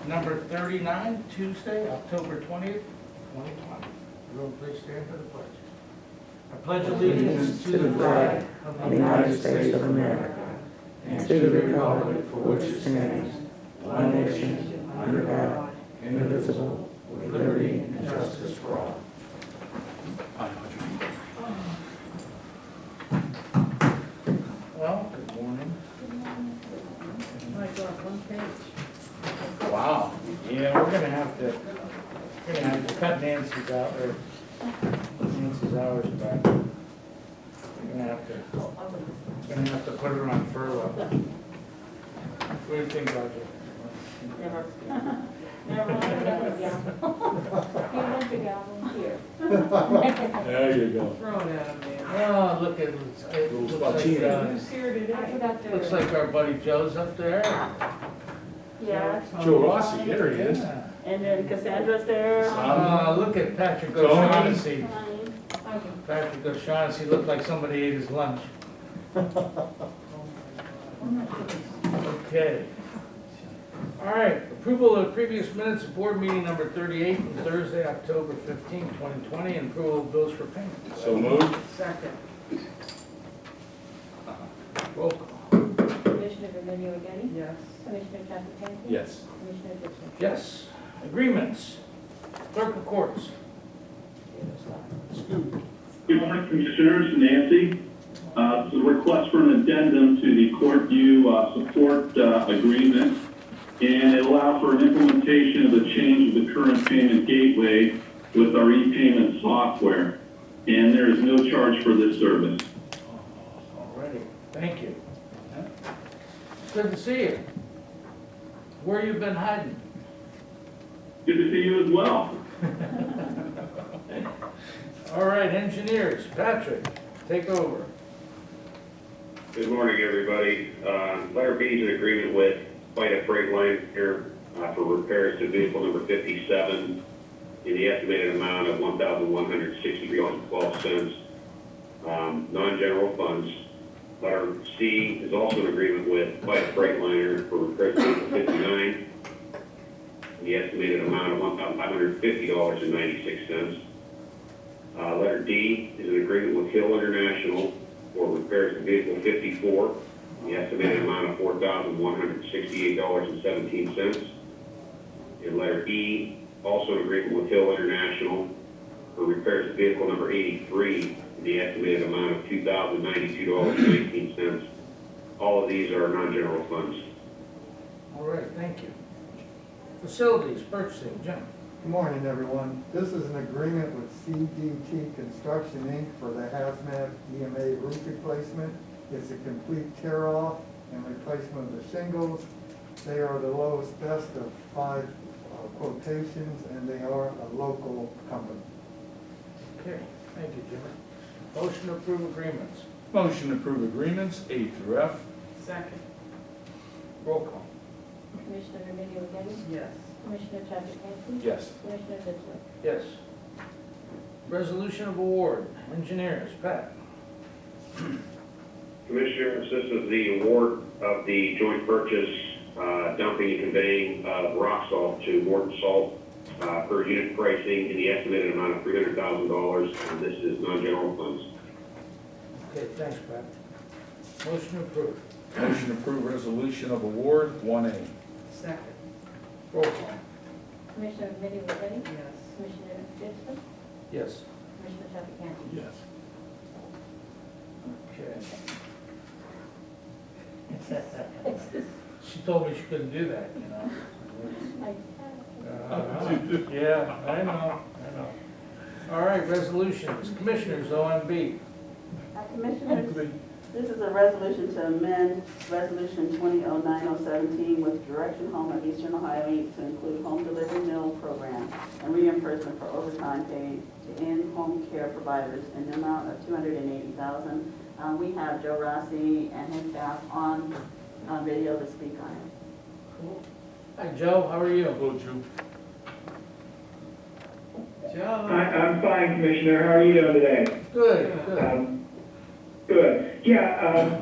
number 39, Tuesday, October 20th, 2020. Everyone please stand for the pledge. I pledge allegiance to the flag of the United States of America, and to the republic for which it stands, one nation, under God, indivisible, with liberty and justice for all. Well, good morning. My God, one page. Wow. Yeah, we're gonna have to cut Nancy's out, or Nancy's hours back. We're gonna have to put her on furlough. What do you think, Roger? Never. Never mind another gavel. You want the gavel here. There you go. Throw it at him, man. Oh, look at, it looks like, Who's here I today? forgot to. looks like our buddy Joe's up there. Yeah, Joe Rossi, there he is. Yeah. and then Cassandra's there. Look at Patrick Tony. O'Shaughnessy. Fine. Patrick O'Shaughnessy looked like somebody ate his lunch. Okay. All right, approval of previous minutes of board meeting number 38 from Thursday, October 15, 2020, and approval of bills for payment. So moved. Second. Roll call. Commissioner Remilio Agati? Yes. Commissioner Trafficante? Yes. Commissioner Ditzler? Yes. Agreements. Clerk of Courts. Good morning, Commissioners. Nancy. It's a request for an addendum to the court view support agreement, and it allows for an implementation of the change of the current payment gateway with our e-payment software, and there is no charge for this service. Alrighty, thank you. Good to see you. Where you been hiding? Good to see you as well. All right, engineers, Patrick, take over. Good morning, everybody. Letter B is an agreement with Vita Freightliner here for repairs to vehicle number 57 in the estimated amount of $1,163.12, non-general funds. Letter C is also an agreement with Vita Freightliner for repairs to vehicle 59 in the estimated amount of $1,550.96. Letter D is an agreement with Hill International for repairs to vehicle 54, the estimated amount of $4,168.17. And letter E, also an agreement with Hill International for repairs to vehicle number 83, the estimated amount of $2,092.19. All of these are non-general funds. All right, thank you. Facilities, purchasing, Jim. Good morning, everyone. This is an agreement with CDT Construction, Inc. for the hazmat EMA roof replacement. It's a complete tear-off and replacement of the shingles. They are the lowest best of 5 quotations, and they are a local company. Okay, thank you, Jimmy. Motion to approve agreements. Motion to approve agreements A through F. Second. Roll call. Commissioner Remilio Agati? Yes. Commissioner Trafficante? Yes. Commissioner Ditzler? Yes. Resolution of award, engineers, Pat. Commissioners, this is the award of the joint purchase, dumping and conveying of rock salt to Morton Salt per unit pricing in the estimated amount of $300,000, and this is non-general funds. Okay, thanks, Pat. Motion approved. Motion to approve resolution of award 1A. Second. Roll call. Commissioner Remilio Agati? Yes. Commissioner Ditzler? Yes. Commissioner Trafficante? Yes. Okay. She told me she couldn't do that, you know. Yeah, I know. All right, resolutions, commissioners, OMB. Commissioners, this is a resolution to amend Resolution 2009-017 with Direction Home of Eastern Ohio Inc. to include home delivery meal program and reimbursement for overtime paid to in-home care providers in the amount of $280,000. We have Joe Rossi and his staff on video to speak on it. Cool. Hi, Joe, how are you? Hello, Joe. Joe? I'm fine, Commissioner. How are you doing today? Good, good. Good. Yeah,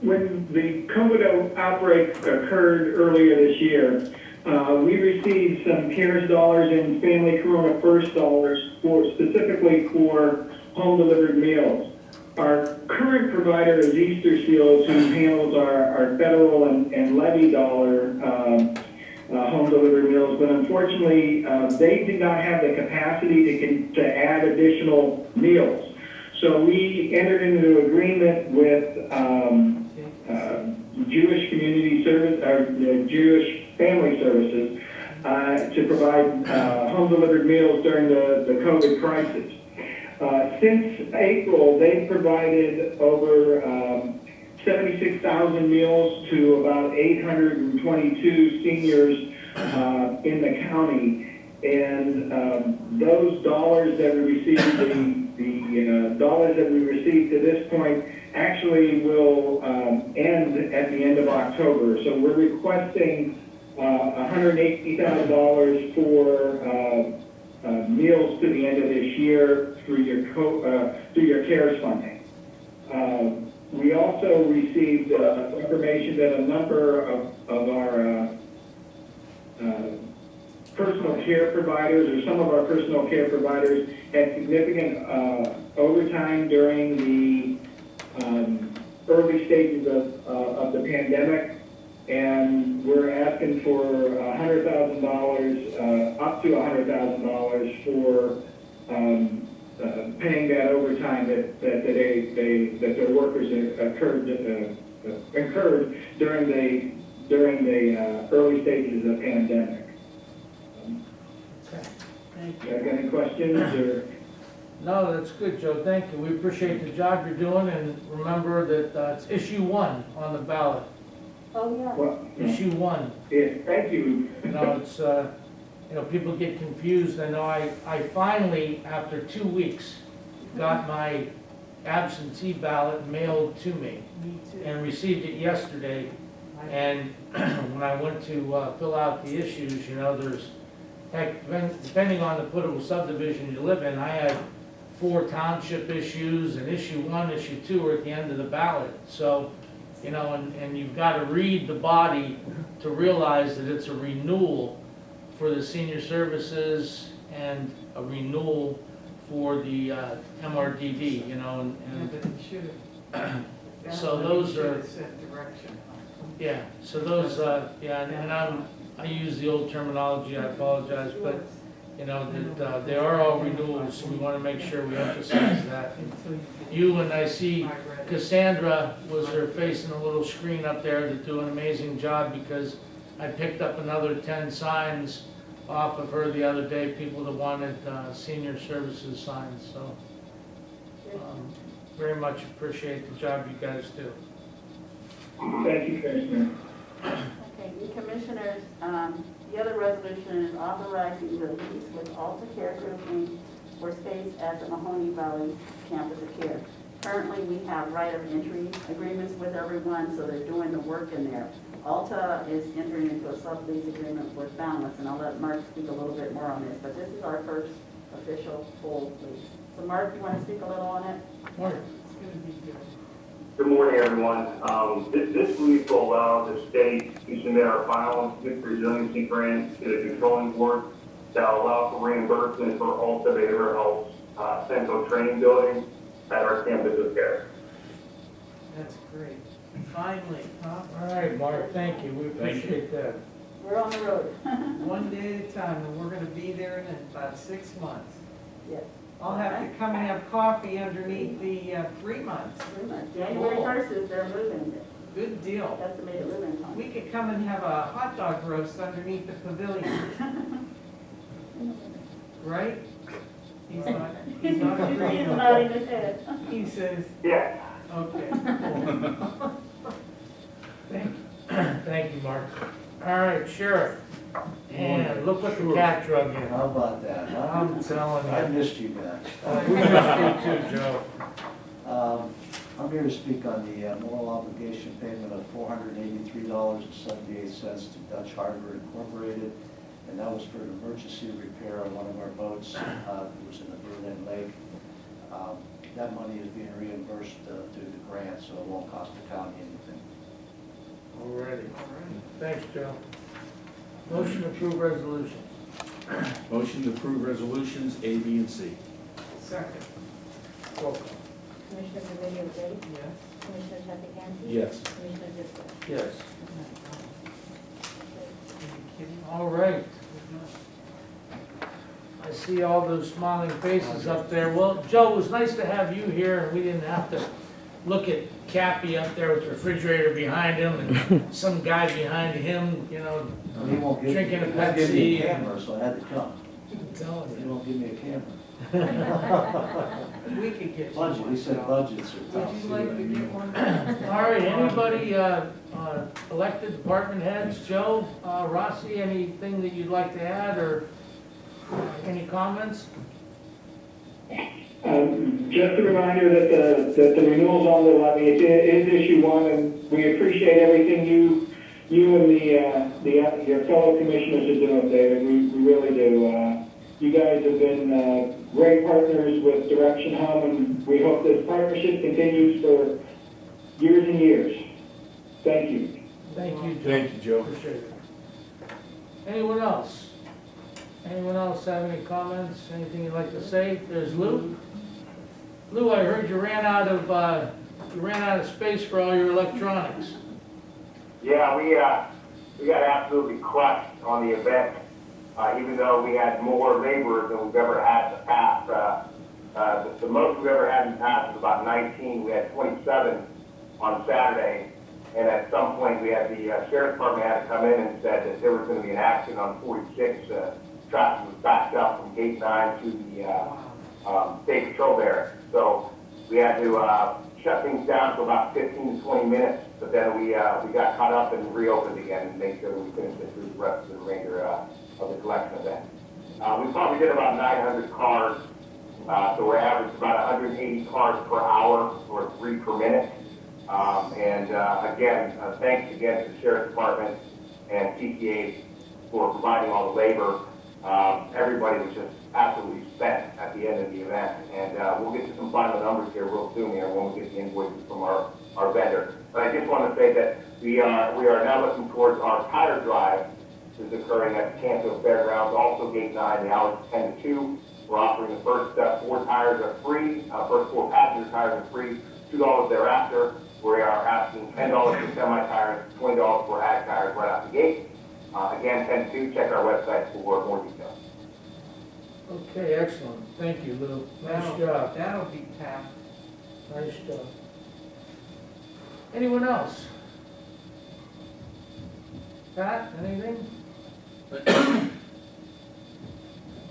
when the COVID outbreak occurred earlier this year, we received some CARES dollars and Family Corona First dollars specifically for home delivered meals. Our current provider is Easter Seals, who handles our federal and levy dollar home delivered meals, but unfortunately, they did not have the capacity to add additional meals. So we entered into an agreement with Jewish Community Service, or Jewish Family Services, to provide home delivered meals during the COVID crisis. Since April, they've provided over 76,000 meals to about 822 seniors in the county. And those dollars that we received, the dollars that we received to this point actually will end at the end of October. So we're requesting $180,000 for meals to the end of this year through your CARES funding. We also received information that a number of our personal care providers, or some of our personal care providers, had significant overtime during the early stages of the pandemic, and we're asking for $100,000, up to $100,000 for paying that overtime that their workers incurred during the early stages of the pandemic. Thank You have any questions or? No, that's good, Joe, thank you. We appreciate the job you're doing, and remember that it's issue 1 on the ballot. Oh, yeah. Well, Issue 1. yes, thank you. You know, it's, people get confused. I know I finally, after 2 weeks, got my absentee ballot mailed to me and received it yesterday. And when I went to fill out the issues, there's, heck, depending on the political subdivision you live in, I had 4 township issues, and issue 1, issue 2 are at the end of the ballot. So, and you've got to read the body to realize that it's a renewal for the senior services and a renewal for the MRDD, and so those are, yeah, so those, and I use the old terminology, I apologize, but, that they are all renewals, so we want to make sure we emphasize that. You, and I see Cassandra was her facing a little screen up there to do an amazing job, because I picked up another 10 signs off of her the other day, people that wanted senior services signs, so very much appreciate the job you guys do. Thank you, Commissioner. Okay, the commissioners, the other resolution is authorizing the lease with Alta Care Group Inc. for space at the Mahoney Valley Campus of Care. Currently, we have right of entry agreements with everyone, so they're doing the work in there. Alta is entering into a sublease agreement with Balance, and I'll let Mark speak a little bit more on this, but this is our first official full lease. So Mark, you want to speak a little on it? Mark. Good morning, everyone. This lease will allow the state to submit our final resiliency grant to the controlling board that will allow for reimbursement for Alta Behavioral Health Central Training Building at our campus of care. That's great. Finally, huh? All right, Mark, thank you, we appreciate that. We're on the road. One day at a time, and we're gonna be there in about 6 months. Yes. I'll have to come and have coffee underneath the 3 months. January 1st is their move-in, Good deal. estimated move-in time. We could come and have a hot dog roast underneath the pavilion. Right? He's not He's agreeing. nodding his head. He says, Yeah. okay. Thank you, Mark. All right, Sheriff. And look what the cat drug in. How about that, huh? I'm telling I you. missed you guys. We missed you too, Joe. I'm here to speak on the moral obligation payment of $483.78 to Dutch Harbor Incorporated. And that was for an emergency repair on one of our boats. It was in the Berlin Lake. That money is being reimbursed through the grant, so it won't cost the county anything. Alrighty. Thanks, Joe. Motion to approve resolutions. Motion to approve resolutions A, B, and C. Second. Roll call. Commissioner Remedy Agati? Yes. Commissioner Trafficante? Yes. Commissioner Ditzler? Yes. All right. I see all those smiling faces up there. Well, Joe, it was nice to have you here, and we didn't have to look at Cappy up there with the refrigerator behind him and some guy behind him, you know, He won't give, Drinking a he won't give me Pepsi. a camera, so I had to come. telling He you. won't give me a camera. We could get you Budget, one, he said Joe. budgets are tough. Would you like to get one? All right, anybody, elected department heads, Joe, Rossi, anything that you'd like to add, or any comments? Just a reminder that the renewal's on the levy, it is issue one, and we appreciate everything you and your fellow commissioners are doing, David, we really do. You guys have been great partners with Direction Home, and we hope this partnership continues for years and years. Thank you. Thank you, Joe. Thank you, Joe. Appreciate it. Anyone else? Anyone else have any comments, anything you'd like to say? There's Lou. Lou, I heard you ran out of space for all your electronics. Yeah, we got absolutely crushed on the event, even though we had more laborers than we've ever had in the past. The most we've ever had in the past was about 19. We had 27 on Saturday, and at some point we had the sheriff's department had to come in and said that there was going to be an accident on 46. Traffic was backed up from gate 9 to the state patrol barracks. So we had to shut things down for about 15 to 20 minutes, but then we got caught up and reopened again and made sure that we finished it through the rest of the remainder of the collection event. We probably did about 900 cars, so we're averaging about 180 cars per hour or 3 per minute. Again, thanks again to the Sheriff's Department and TTA for providing all the labor. Everybody was just absolutely spent at the end of the event, and we'll get to some final numbers here real soon here when we get the invoices from our vendor. But I just want to say that we are now looking towards our tire drive, which is occurring at the Canfield Fairgrounds, also gate 9, the hours 10 to 2. We're offering the first 4 tires are free, first 4 passenger tires are free, $2 thereafter. We are asking $10 for semi-tires, $20 for ag tires right out the gate. Again, 10 to 2, check our website for more details. Okay, excellent. Thank you, Lou. Nice job. That'll be tapped. Nice job. Anyone else? Pat, anything?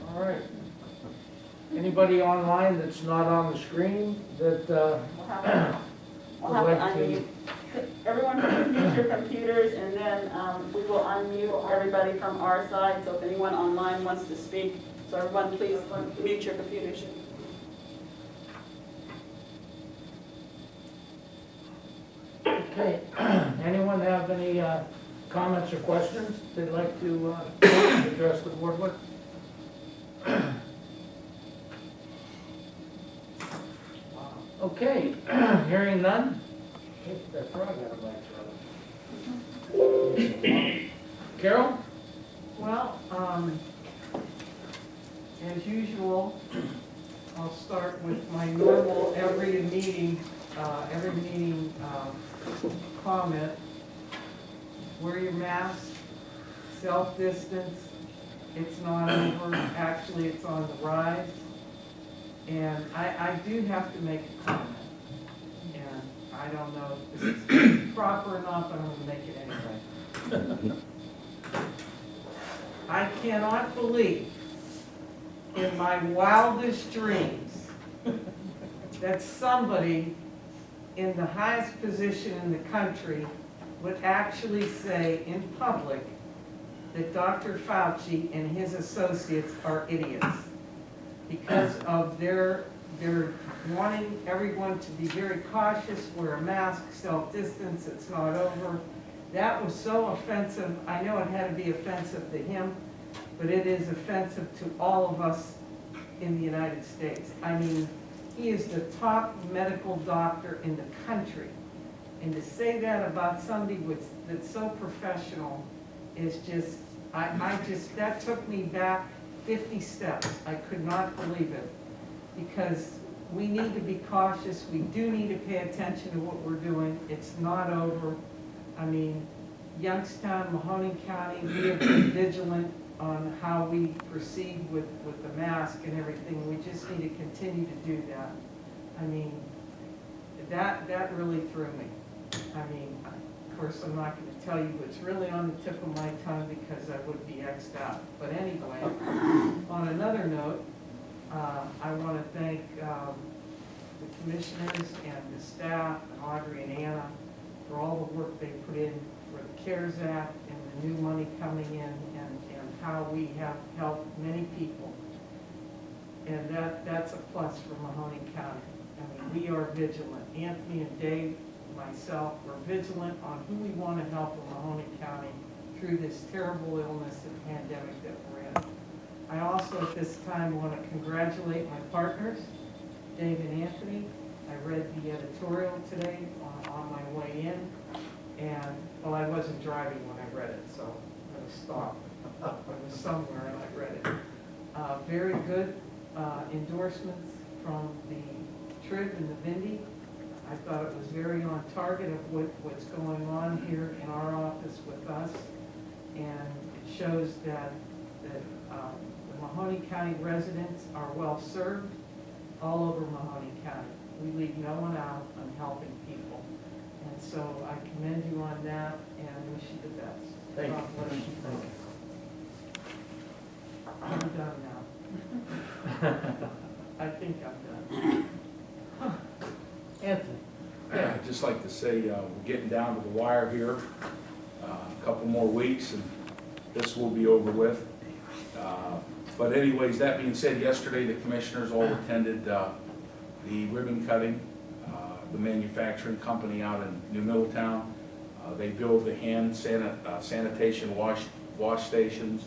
All right. Anybody online that's not on the screen that, We'll have would to like to- unmute. Everyone please mute your computers, and then we will unmute everybody from our side. So if anyone online wants to speak, so everyone please mute your computers. Okay, anyone have any comments or questions they'd like to address the board with? Okay, hearing none. That frog out of my throat. Carol? Well, as usual, I'll start with my normal every meeting comment. Wear your mask, self-distance, it's not over, actually it's on the rise. And I do have to make a comment, and I don't know if this is proper or not, but I'm gonna make it anyway. I cannot believe in my wildest dreams that somebody in the highest position in the country would actually say in public that Dr. Fauci and his associates are idiots because of their wanting everyone to be very cautious, wear a mask, self-distance, it's not over. That was so offensive. I know it had to be offensive to him, but it is offensive to all of us in the United States. I mean, he is the top medical doctor in the country. And to say that about somebody that's so professional is just, I just, that took me back 50 steps. I could not believe it. Because we need to be cautious, we do need to pay attention to what we're doing. It's not over. I mean, Youngstown, Mahoning County, we have been vigilant on how we proceed with the mask and everything. We just need to continue to do that. I mean, that really threw me. I mean, of course, I'm not going to tell you what's really on the tip of my tongue because I would be X'd out. But anyway, on another note, I want to thank the commissioners and the staff, and Audrey and Anna, for all the work they put in for the CARES Act and the new money coming in and how we have helped many people. And that's a plus for Mahoning County. I mean, we are vigilant. Anthony and Dave, myself, we're vigilant on who we want to help in Mahoning County through this terrible illness and pandemic that we're in. I also at this time want to congratulate my partners, Dave and Anthony. I read the editorial today on my way in, and, well, I wasn't driving when I read it, so I was stopped. I was somewhere and I read it. Very good endorsements from the Trib and the Vindy. I thought it was very on target of what's going on here in our office with us, and it shows that the Mahoning County residents are well served all over Mahoning County. We leave no one out on helping people. And so I commend you on that and wish you the best. Thank you. God bless you. I'm done now. I think I'm done. Anthony? Yeah, I'd just like to say, we're getting down to the wire here. A couple more weeks and this will be over with. But anyways, that being said, yesterday the commissioners all attended the ribbon cutting, the manufacturing company out in New Middletown. They build the hand sanitation wash stations,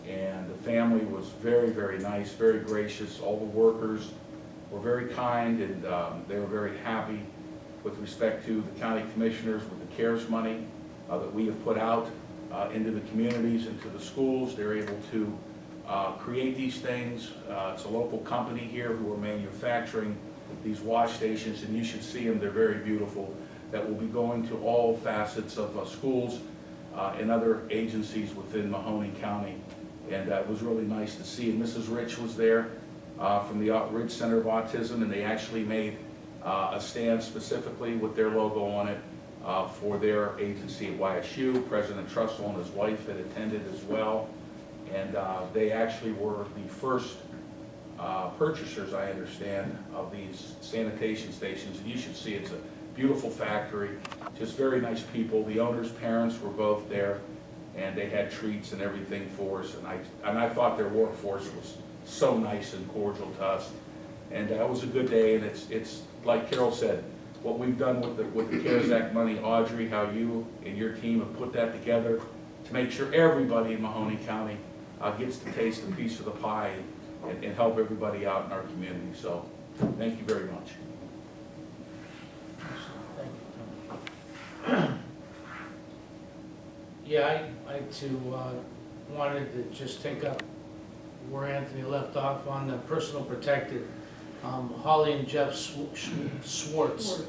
and the family was very, very nice, very gracious. All the workers were very kind, and they were very happy with respect to the county commissioners with the CARES money that we have put out into the communities and to the schools. They're able to create these things. It's a local company here who are manufacturing these wash stations, and you should see them. They're very beautiful. That will be going to all facets of schools and other agencies within Mahoning County. And it was really nice to see. And Mrs. Rich was there from the Ridge Center of Autism, and they actually made a stand specifically with their logo on it for their agency at YSU. President Trussell and his wife had attended as well. And they actually were the first purchasers, I understand, of these sanitation stations. And you should see it's a beautiful factory, just very nice people. The owner's parents were both there, and they had treats and everything for us. And I thought their workforce was so nice and cordial to us. And it was a good day, and it's like Carol said, what we've done with the CARES Act money, Audrey, how you and your team have put that together to make sure everybody in Mahoning County gets to taste a piece of the pie and help everybody out in our community. So thank you very much. Thank you, Tony. Yeah, I too wanted to just take up where Anthony left off on the personal protective. Holly and Jeff Swartz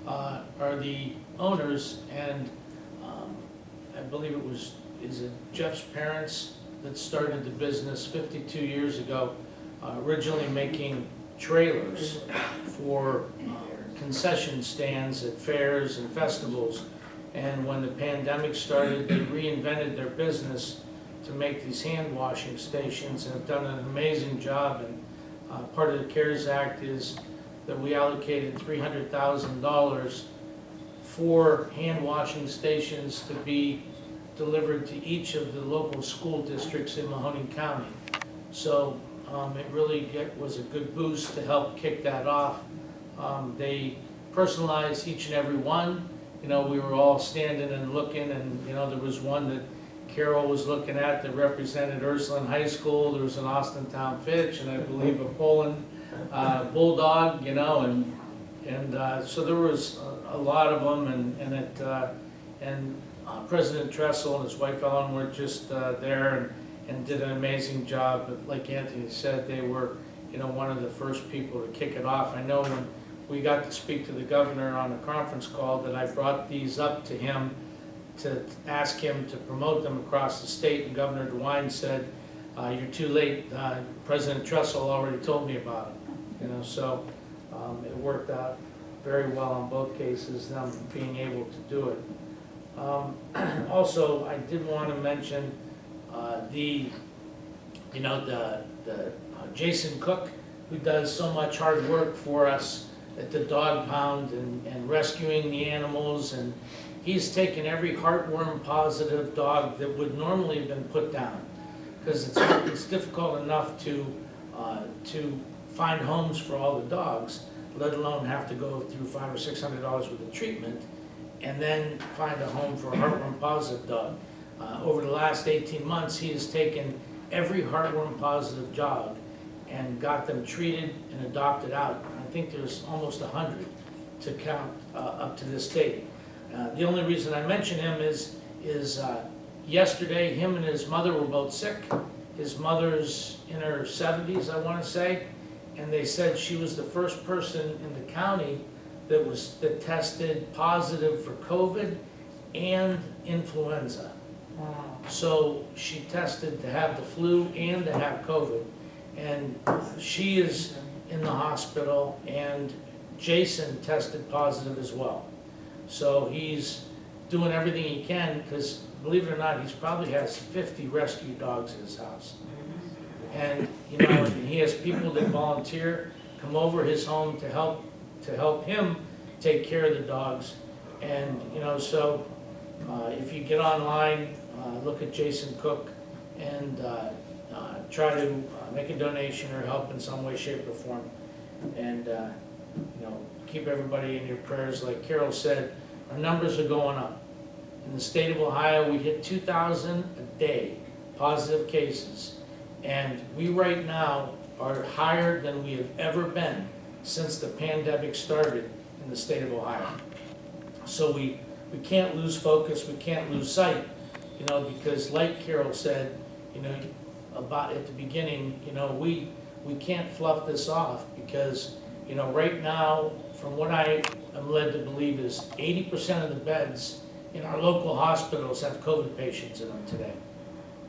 are the owners, and I believe is it Jeff's parents that started the business 52 years ago, originally making trailers for concession stands at fairs and festivals. And when the pandemic started, they reinvented their business to make these hand washing stations and have done an amazing job. And part of the CARES Act is that we allocated $300,000 for hand washing stations to be delivered to each of the local school districts in Mahoning County. So it really was a good boost to help kick that off. They personalized each and every one. You know, we were all standing and looking, and you know, there was one that Carol was looking at that represented Ursuline High School. There was an Austintown Fitch, and I believe a Poland Bulldog, you know, and so there was a lot of them, and President Tressel and his wife Ellen were just there and did an amazing job. But like Anthony said, they were, one of the first people to kick it off. I know when we got to speak to the governor on a conference call that I brought these up to him to ask him to promote them across the state, and Governor DeWine said, you're too late, President Tressel already told me about it. So it worked out very well on both cases, them being able to do it. Also, I did want to mention Jason Cook, who does so much hard work for us at the dog pound and rescuing the animals, and he's taken every heartworm positive dog that would normally have been put down, because it's difficult enough to find homes for all the dogs, let alone have to go through $500 or $600 worth of treatment and then find a home for a heartworm positive dog. Over the last 18 months, he has taken every heartworm positive dog and got them treated and adopted out. I think there's almost 100 to count up to this date. The only reason I mention him is yesterday, him and his mother were both sick. His mother's in her 70s, I want to say, and they said she was the first person in the county that tested positive for COVID and influenza. Wow. So she tested to have the flu and to have COVID, and she is in the hospital, and Jason tested positive as well. So he's doing everything he can, because believe it or not, he probably has 50 rescue dogs in his house. And and he has people that volunteer, come over his home to help him take care of the dogs. And so if you get online, look at Jason Cook and try to make a donation or help in some way, shape, or form. And keep everybody in your prayers. Like Carol said, our numbers are going up. In the state of Ohio, we hit 2,000 a day positive cases. And we right now are higher than we have ever been since the pandemic started in the state of Ohio. So we can't lose focus, we can't lose sight, because like Carol said, about at the beginning, we can't fluff this off, because, right now, from what I am led to believe is 80% of the beds in our local hospitals have COVID patients in them today.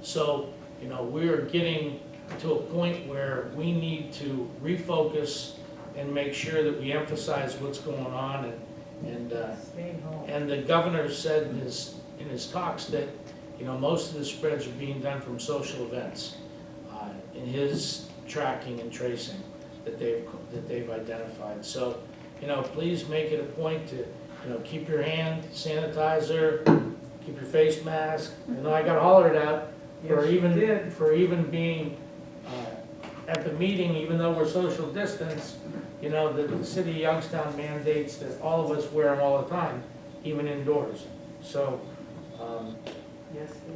So, we're getting to a point where we need to refocus and make sure that we emphasize what's going on. Stay home. And the governor said in his talks that, most of the spreads are being done from social events in his tracking and tracing that they've identified. So, please make it a point to, keep your hand sanitizer, keep your face mask. I got hollered at for even being at the meeting, even though we're social distance. The city of Youngstown mandates that all of us wear them all the time, even indoors. So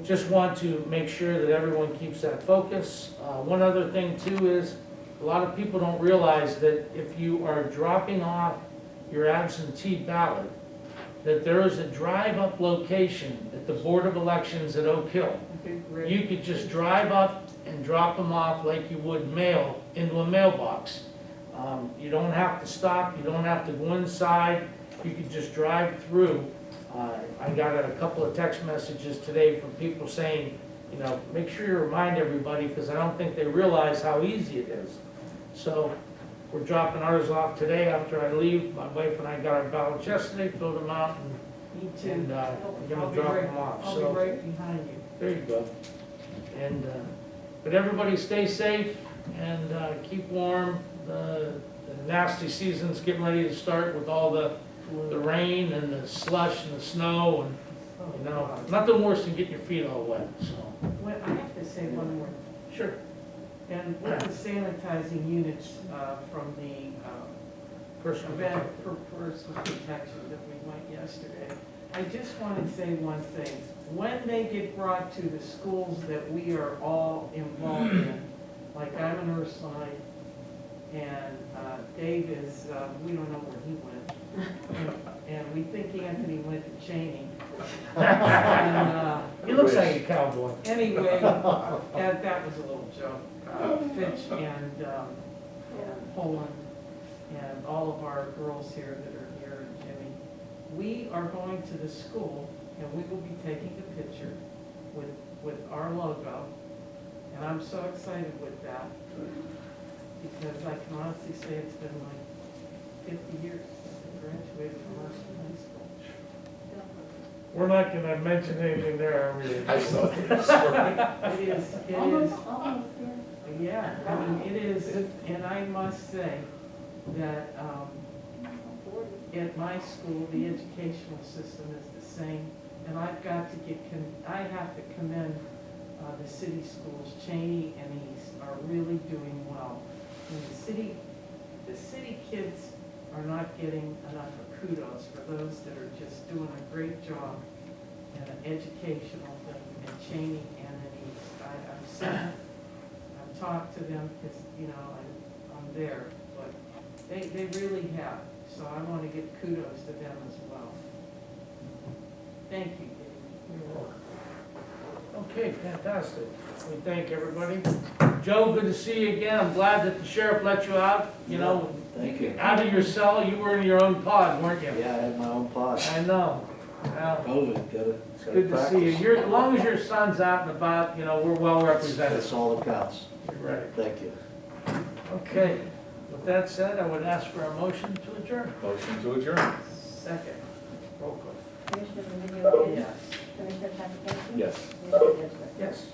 just want to make sure that everyone keeps that focus. One other thing too is a lot of people don't realize that if you are dropping off your absentee ballot, that there is a drive-up location at the Board of Elections at Oak Hill. You could just drive up and drop them off like you would mail into a mailbox. You don't have to stop, you don't have to go inside, you could just drive through. I got a couple of text messages today from people saying, make sure you remind everybody, because I don't think they realize how easy it is. So we're dropping ours off today after I leave. My wife and I got our ballots yesterday, filled them out, Me too. and we're gonna drop them off. I'll be So right behind you. there you go. And but everybody stay safe and keep warm. The nasty season's getting ready to start with all the rain and the slush and the snow, and nothing worse than getting your feet all wet. So Well, I have to say one more. sure. And with the sanitizing units from the Personal event for personal protection that we went yesterday, I just want to say one thing. When they get brought to the schools that we are all involved in, like I'm an Ursuline, and Dave is, we don't know where he went. and we think Anthony went to Cheney. And, He looks like a cowboy. anyway, that was a little joke. Fitch and Poland and all of our girls here that are here, and Jimmy, we are going to the school and we will be taking a picture with our logo. And I'm so excited with that because I can honestly say it's been like 50 years since I graduated from Marshall High School. We're not gonna mention anything there, are we? I saw that story. It is, Almost, yeah. yeah, I mean, it is, and I must say that, at my school, the educational system is the same, and I've got to I have to commend, the city schools, Cheney and East, are really doing well. And the city kids are not getting enough kudos for those that are just doing a great job in an educational thing, and Cheney and in East. I've seen it, I've talked to them, because, I'm there, but they really have. So I want to give kudos to them as well. Thank you, Dave. You're welcome. Okay, fantastic. We thank everybody. Joe, good to see you again. I'm glad that the sheriff let you out, Thank you. out of your cell. You were in your own pod, weren't you? Yeah, I had my own pod. I know. Well, COVID, it's good to see you. As long as your son's out and about, we're well represented. That's all that counts. You're right. Thank you. Okay, with that said, I would ask for a motion to adjourn. Motion to adjourn. Second. Roll call. Commissioner Remedy Agati? Yes. Commissioner Trafficante? Yes. Commissioner Ditzler? Yes.